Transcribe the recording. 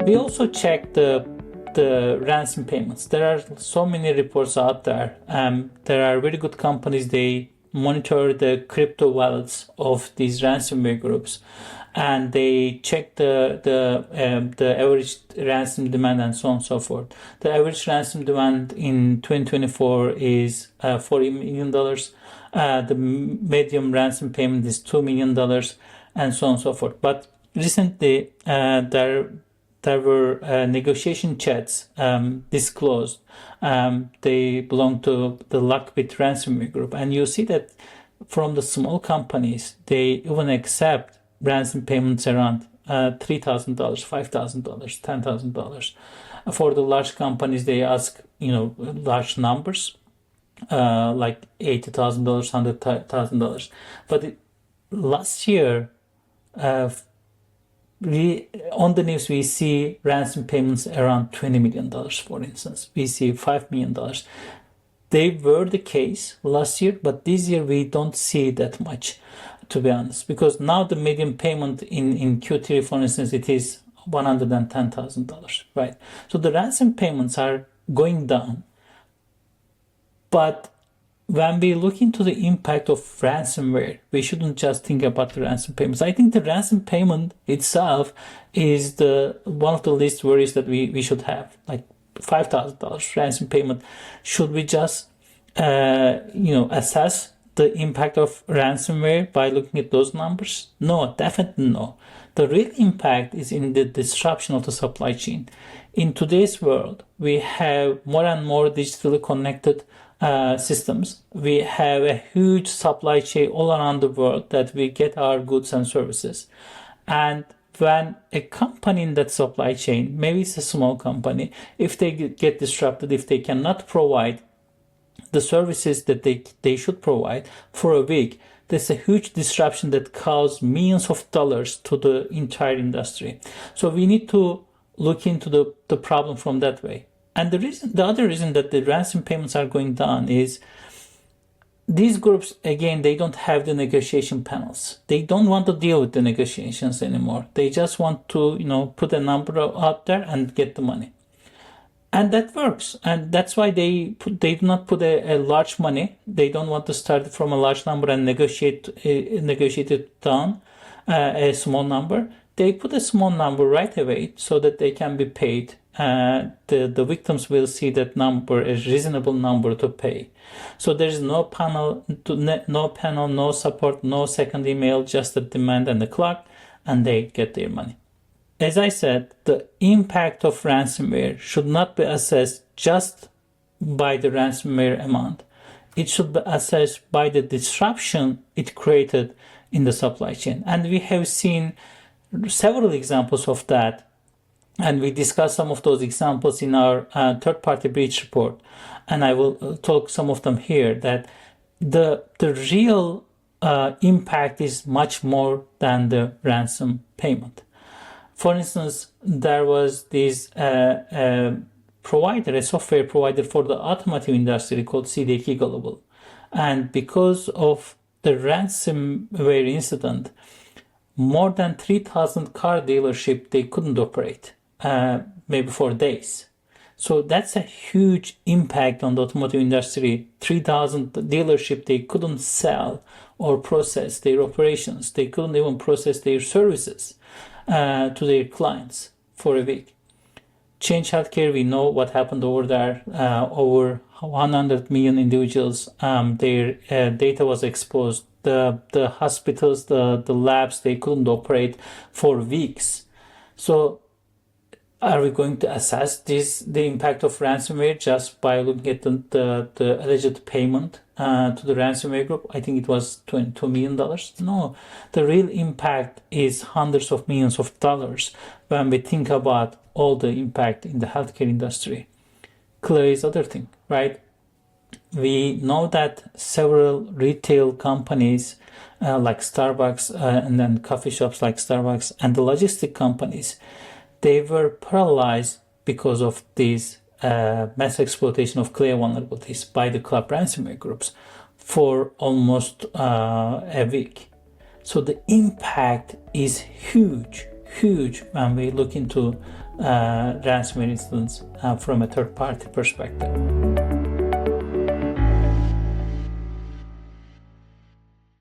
We also check the ransom payments. There are so many reports out there. There are very good companies. They monitor the crypto wallets of these ransomware groups, and they check the average ransom demand and so on and so forth. The average ransom demand in 2024 is $40 million. The medium ransom payment is $2 million, and so on and so forth. But recently, there were negotiation chats disclosed. They belong to the Black Kite ransomware group, and you see that from the small companies, they even accept ransom payments around $3,000, $5,000, $10,000. For the large companies, they ask large numbers, like $80,000, $100,000. But last year, on the news, we see ransom payments around $20 million, for instance. We see $5 million. They were the case last year, but this year we don't see that much, to be honest, because now the median payment in Q3, for instance, it is $110,000, right? So the ransom payments are going down. But when we look into the impact of ransomware, we shouldn't just think about the ransom payments. I think the ransom payment itself is one of the least worries that we should have, like $5,000 ransom payment. Should we just assess the impact of ransomware by looking at those numbers? No, definitely no. The real impact is in the disruption of the supply chain. In today's world, we have more and more digitally connected systems. We have a huge supply chain all around the world that we get our goods and services. And when a company in that supply chain, maybe it's a small company, if they get disrupted, if they cannot provide the services that they should provide for a week, there's a huge disruption that causes millions of dollars to the entire industry. So we need to look into the problem from that way. And the other reason that the ransom payments are going down is these groups, again, they don't have the negotiation panels. They don't want to deal with the negotiations anymore. They just want to, put a number out there and get the money. And that works. And that's why they do not put a large money. They don't want to start from a large number and negotiate it down a small number. They put a small number right away so that they can be paid. The victims will see that number, a reasonable number to pay. So there's no panel, no support, no second email, just the demand and the clock, and they get their money. As I said, the impact of ransomware should not be assessed just by the ransomware amount. It should be assessed by the disruption it created in the supply chain. And we have seen several examples of that. And we discussed some of those examples in our third-party breach report. And I will talk some of them here, that the real impact is much more than the ransom payment. For instance, there was this provider, a software provider for the automotive industry called CDK Global. And because of the ransomware incident, more than 3,000 car dealerships, they couldn't operate, maybe for days. So that's a huge impact on the automotive industry. 3,000 dealerships, they couldn't sell or process their operations. They couldn't even process their services to their clients for a week. Change Healthcare, we know what happened over there. Over 100 million individuals, their data was exposed. The hospitals, the labs, they couldn't operate for weeks. So are we going to assess the impact of ransomware just by looking at the alleged payment to the ransomware group? I think it was $22 million. No, the real impact is hundreds of millions of dollars when we think about all the impact in the healthcare industry. Clear is other thing, right? We know that several retail companies like Starbucks and then coffee shops like Starbucks and the logistic companies, they were paralyzed because of these mass exploitation of clear vulnerabilities by the club ransomware groups for almost a week. So the impact is huge, huge when we look into ransomware incidents from a third-party perspective.